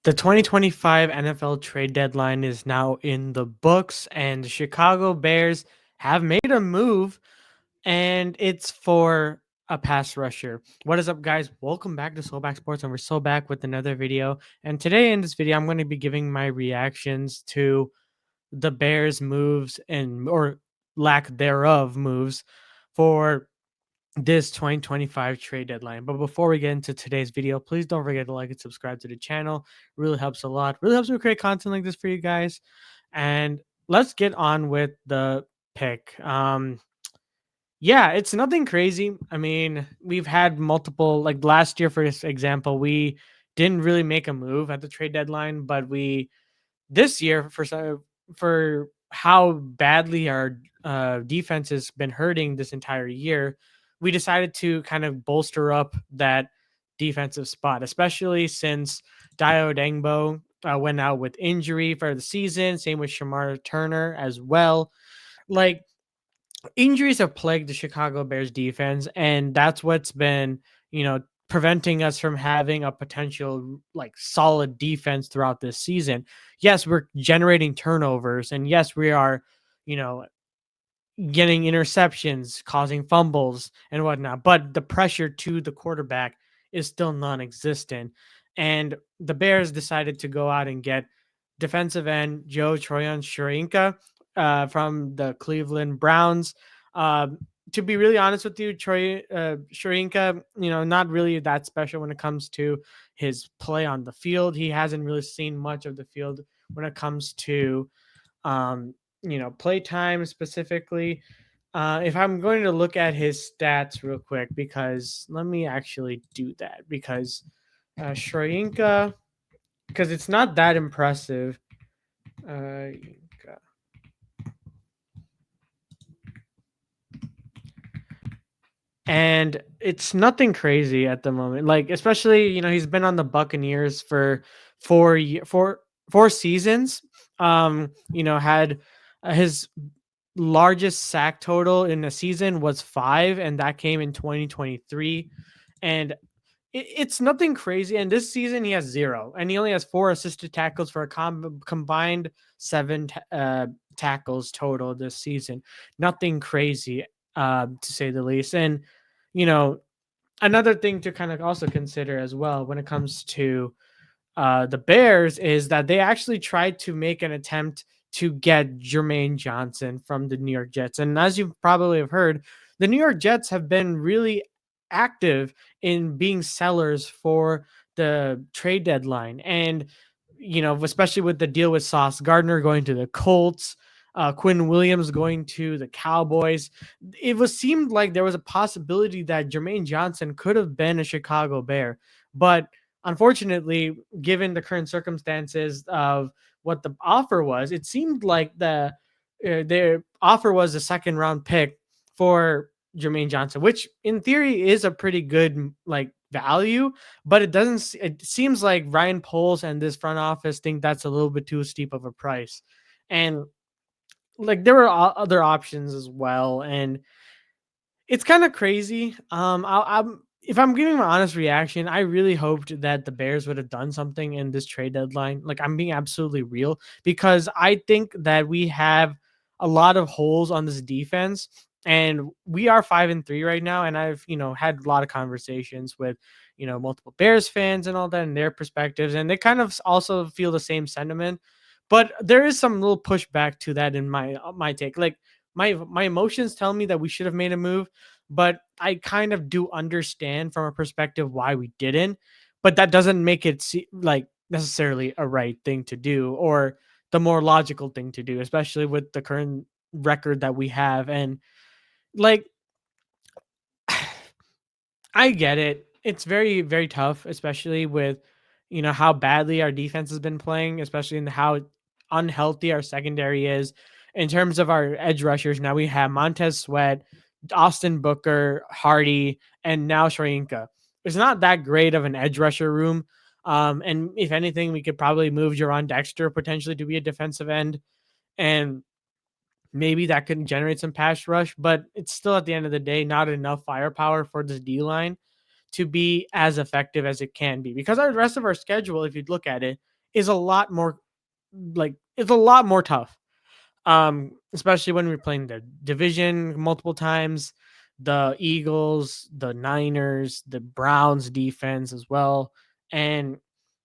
The 2025 NFL trade deadline is now in the books, and the Chicago Bears have made a move, and it's for a pass rusher. What is up, guys? Welcome back to Soulback Sports, and we're so back with another video. And today in this video, I'm going to be giving my reactions to the Bears' moves and or lack thereof moves for this 2025 trade deadline. But before we get into today's video, please don't forget to like and subscribe to the channel. Really helps a lot. Really helps me create content like this for you guys. And let's get on with the pick. Yeah, it's nothing crazy. I mean, we've had multiple, like last year, for example, we didn't really make a move at the trade deadline, but we this year for how badly our defense has been hurting this entire year, we decided to kind of bolster up that defensive spot, especially since Dio Dengbo went out with injury for the season. Same with Shamar Turner as well. Like, injuries have plagued the Chicago Bears defense, and that's what's been, preventing us from having a potential like solid defense throughout this season. Yes, we're generating turnovers, and yes, we are, you know, getting interceptions, causing fumbles and whatnot, but the pressure to the quarterback is still non-existent. And the Bears decided to go out and get defensive end Joe Troyan Shorinka from the Cleveland Browns. Uh, to be really honest with you, Shorinka, not really that special when it comes to his play on the field. He hasn't really seen much of the field when it comes to play time specifically. If I'm going to look at his stats real quick, because let me actually do that, because Shroyinka, because it's not that impressive. Uh, and it's nothing crazy at the moment. Like, especially, he's been on the Buccaneers for 4 seasons. Had his largest sack total in a season was 5, and that came in 2023. And it's nothing crazy. And this season he has 0, and he only has 4 assisted tackles for a combined 7 tackles total this season. Nothing crazy, to say the least. And you know, another thing to kind of also consider as well when it comes to the Bears is that they actually tried to make an attempt to get Jermaine Johnson from the New York Jets. And as you probably have heard, the New York Jets have been really active in being sellers for the trade deadline. And, especially with the deal with Sauce Gardner going to the Colts, Quinn Williams going to the Cowboys, it was seemed like there was a possibility that Jermaine Johnson could have been a Chicago Bear. But unfortunately, given the current circumstances of what the offer was, it seemed like their offer was a second round pick for Jermaine Johnson, which in theory is a pretty good like value, but it doesn't. It seems like Ryan Poles and this front office think that's a little bit too steep of a price, and like there were other options as well, and it's kind of crazy. I'm if I'm giving my honest reaction, I really hoped that the Bears would have done something in this trade deadline. Like, I'm being absolutely real, because I think that we have a lot of holes on this defense, and we are 5-3 right now. And I've had a lot of conversations with multiple Bears fans and all that and their perspectives, and they kind of also feel the same sentiment. But there is some little pushback to that in my take. Like, my emotions tell me that we should have made a move, but I kind of do understand from a perspective why we didn't. But that doesn't make it like necessarily a right thing to do or the more logical thing to do, especially with the current record that we have. And like, I get it. It's very, very tough, especially with how badly our defense has been playing, especially in how unhealthy our secondary is in terms of our edge rushers. Now we have Montez Sweat, Austin Booker, Hardy, and now Shrinka. It's not that great of an edge rusher room. And if anything, we could probably move Jaron Dexter potentially to be a defensive end, and maybe that could generate some pass rush. But it's still, at the end of the day, not enough firepower for this D line to be as effective as it can be, because our rest of our schedule, if you look at it, is a lot more it's a lot more tough. Especially when we're playing the division multiple times, the Eagles, the Niners, the Browns defense as well. And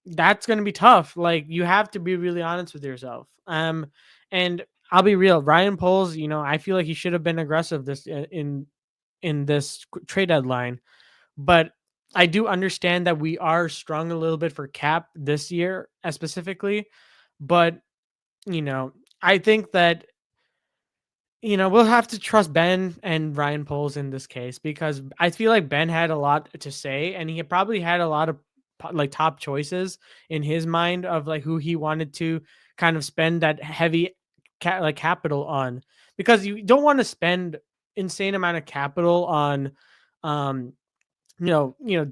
that's going to be tough. Like you have to be really honest with yourself. And I'll be real, Ryan Poles, I feel like he should have been aggressive this in this trade deadline, but I do understand that we are strung a little bit for cap this year, specifically. But you know, I think that we'll have to trust Ben and Ryan Poles in this case because I feel like Ben had a lot to say and he probably had a lot of like top choices in his mind of like who he wanted to kind of spend that heavy capital on, because you don't want to spend insane amount of capital on um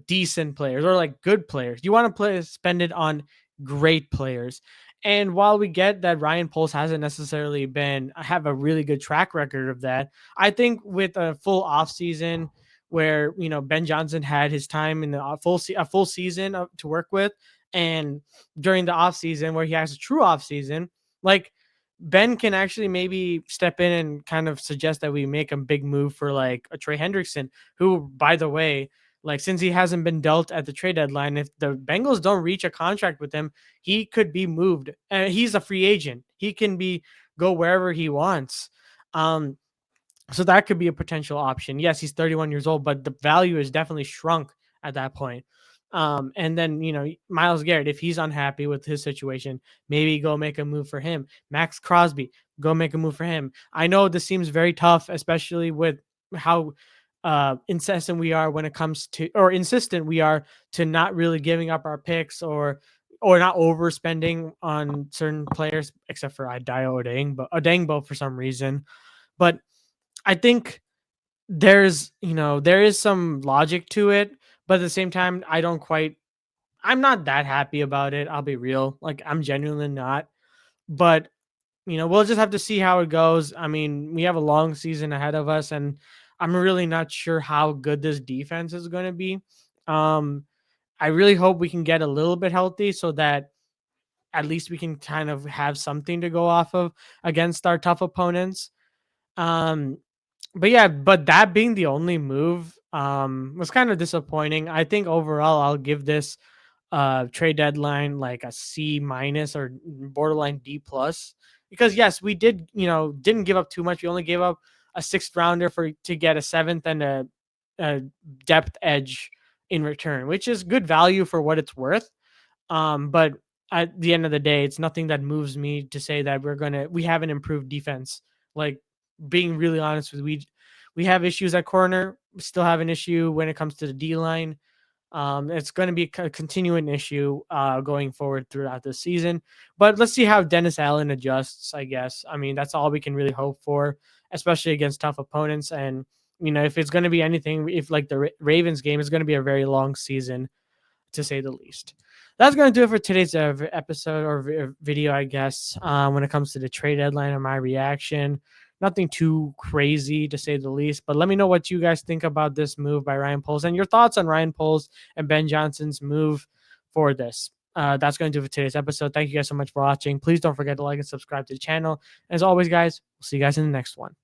decent players or like good players. You want to spend it on great players. And while we get that Ryan Poles hasn't necessarily been have a really good track record of that, I think with a full offseason where Ben Johnson had his time in the a full season to work with, and during the offseason where he has a true offseason, like Ben can actually maybe step in and kind of suggest that we make a big move for like a Trey Hendrickson, who, by the way, like since he hasn't been dealt at the trade deadline, if the Bengals don't reach a contract with him, he could be moved. And he's a free agent. He can be go wherever he wants. Um, so that could be a potential option. Yes, he's 31 years old, but the value is definitely shrunk at that point. And then, Miles Garrett, if he's unhappy with his situation, maybe go make a move for him. Max Crosby, go make a move for him. I know this seems very tough, especially with how incessant we are when it comes to, or insistent we are to not really giving up our picks or not overspending on certain players, except for Idaho Odengbo for some reason. But I think there is some logic to it, but at the same time, I'm not that happy about it. I'll be real. Like I'm genuinely not. But we'll just have to see how it goes. I mean, we have a long season ahead of us, and I'm really not sure how good this defense is going to be. Um, I really hope we can get a little bit healthy so that at least we can kind of have something to go off of against our tough opponents. Um, but yeah, but that being the only move was kind of disappointing. I think overall I'll give this trade deadline like a C minus or borderline D plus, because yes, we didn't give up too much. We only gave up a sixth rounder to get a seventh and a depth edge in return, which is good value for what it's worth. But at the end of the day, it's nothing that moves me to say that we have an improved defense. Like being really honest with we have issues at corner. We still have an issue when it comes to the D line. It's going to be a continuing issue going forward throughout the season. But let's see how Dennis Allen adjusts, I guess. I mean, that's all we can really hope for, especially against tough opponents. And, if it's going to be anything, if like the Ravens game is going to be a very long season, to say the least. That's going to do it for today's episode or video, I guess, when it comes to the trade deadline and my reaction. Nothing too crazy, to say the least, but let me know what you guys think about this move by Ryan Poles and your thoughts on Ryan Poles and Ben Johnson's move for this. That's going to do it for today's episode. Thank you guys so much for watching. Please don't forget to like and subscribe to the channel. As always, guys, we'll see you guys in the next one.